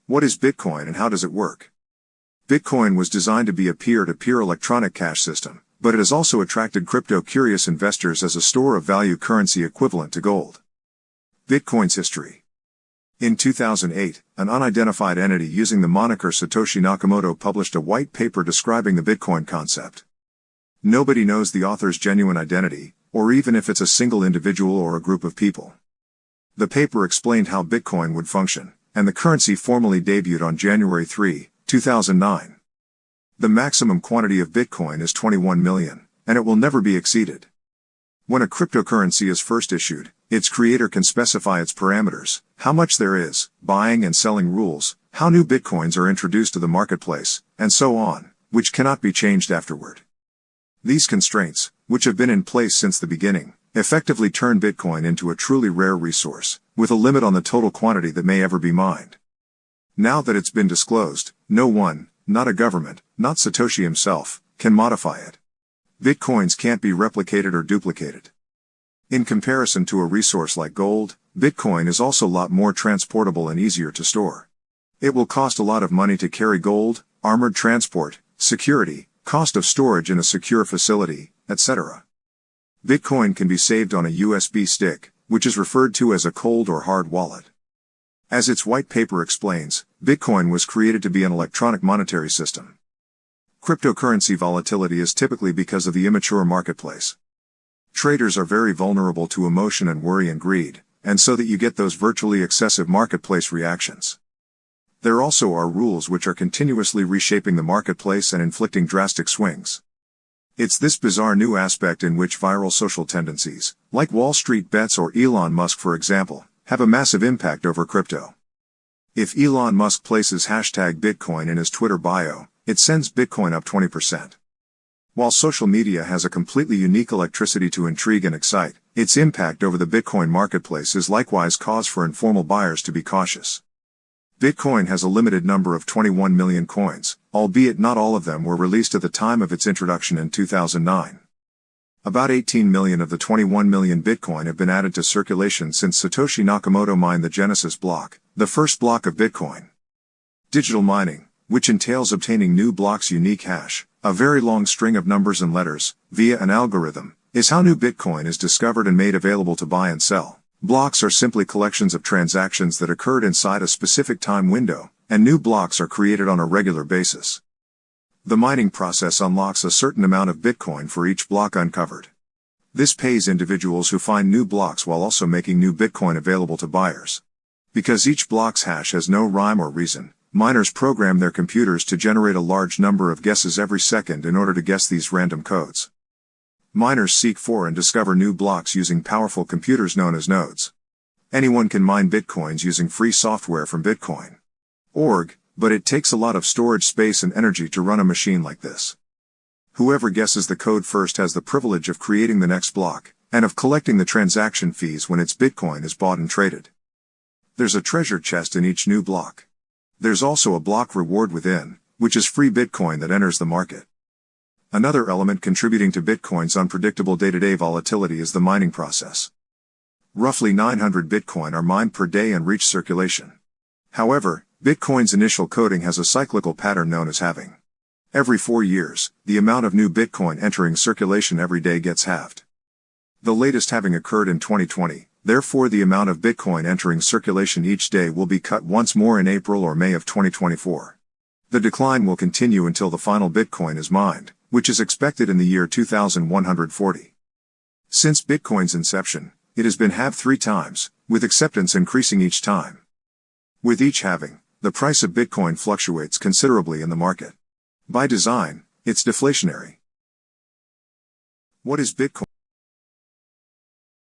What is Bitcoin and how does it work? Bitcoin was designed to be a peer-to-peer electronic cash system, but it has also attracted crypto-curious investors as a store of value currency equivalent to gold. Bitcoin's history. In 2008, an unidentified entity using the moniker Satoshi Nakamoto published a white paper describing the Bitcoin concept. Nobody knows the author's genuine identity, or even if it's a single individual or a group of people. The paper explained how Bitcoin would function, and the currency formally debuted on January 3, 2009. The maximum quantity of Bitcoin is 21 million, and it will never be exceeded. When a cryptocurrency is first issued, its creator can specify its parameters, how much there is, buying and selling rules, how new Bitcoins are introduced to the marketplace, and so on, which cannot be changed afterward. These constraints, which have been in place since the beginning, effectively turn Bitcoin into a truly rare resource, with a limit on the total quantity that may ever be mined. Now that it's been disclosed, no one, not a government, not Satoshi himself, can modify it. Bitcoins can't be replicated or duplicated. In comparison to a resource like gold, Bitcoin is also a lot more transportable and easier to store. It will cost a lot of money to carry gold, armored transport, security, cost of storage in a secure facility, etc. Bitcoin can be saved on a USB stick, which is referred to as a cold or hard wallet. As its white paper explains, Bitcoin was created to be an electronic monetary system. Cryptocurrency volatility is typically because of the immature marketplace. Traders are very vulnerable to emotion and worry and greed, and so that you get those virtually excessive marketplace reactions. There also are rules which are continuously reshaping the marketplace and inflicting drastic swings. It's this bizarre new aspect in which viral social tendencies, like Wall Street bets or Elon Musk for example, have a massive impact over crypto. If Elon Musk places #Bitcoin in his Twitter bio, it sends Bitcoin up 20%. While social media has a completely unique electricity to intrigue and excite, its impact over the Bitcoin marketplace is likewise cause for informal buyers to be cautious. Bitcoin has a limited number of 21 million coins, albeit not all of them were released at the time of its introduction in 2009. About 18 million of the 21 million Bitcoin have been added to circulation since Satoshi Nakamoto mined the Genesis block, the first block of Bitcoin. Digital mining, which entails obtaining new blocks' unique hash, a very long string of numbers and letters, via an algorithm, is how new Bitcoin is discovered and made available to buy and sell. Blocks are simply collections of transactions that occurred inside a specific time window, and new blocks are created on a regular basis. The mining process unlocks a certain amount of Bitcoin for each block uncovered. This pays individuals who find new blocks while also making new Bitcoin available to buyers. Because each block's hash has no rhyme or reason, miners program their computers to generate a large number of guesses every second in order to guess these random codes. Miners seek for and discover new blocks using powerful computers known as nodes. Anyone can mine Bitcoins using free software from Bitcoin.org, but it takes a lot of storage space and energy to run a machine like this. Whoever guesses the code first has the privilege of creating the next block, and of collecting the transaction fees when its Bitcoin is bought and traded. There's a treasure chest in each new block. There's also a block reward within, which is free Bitcoin that enters the market. Another element contributing to Bitcoin's unpredictable day-to-day volatility is the mining process. Roughly 900 Bitcoin are mined per day and reach circulation. However, Bitcoin's initial coding has a cyclical pattern known as halving. Every 4 years, the amount of new Bitcoin entering circulation every day gets halved. The latest halving occurred in 2020, therefore the amount of Bitcoin entering circulation each day will be cut once more in April or May of 2024. The decline will continue until the final Bitcoin is mined, which is expected in the year 2140. Since Bitcoin's inception, it has been halved 3 times, with acceptance increasing each time. With each halving, the price of Bitcoin fluctuates considerably in the market. By design, it's deflationary. What is Bitcoin?